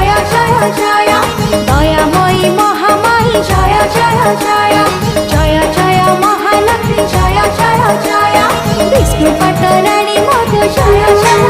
জয় জয় জয়, Dayamoyee মহামায়ী জয় জয় জয়, জয় জয় Mahalakshmi জয় জয় জয়, Vishnu পাটরানী মধু জয় জয়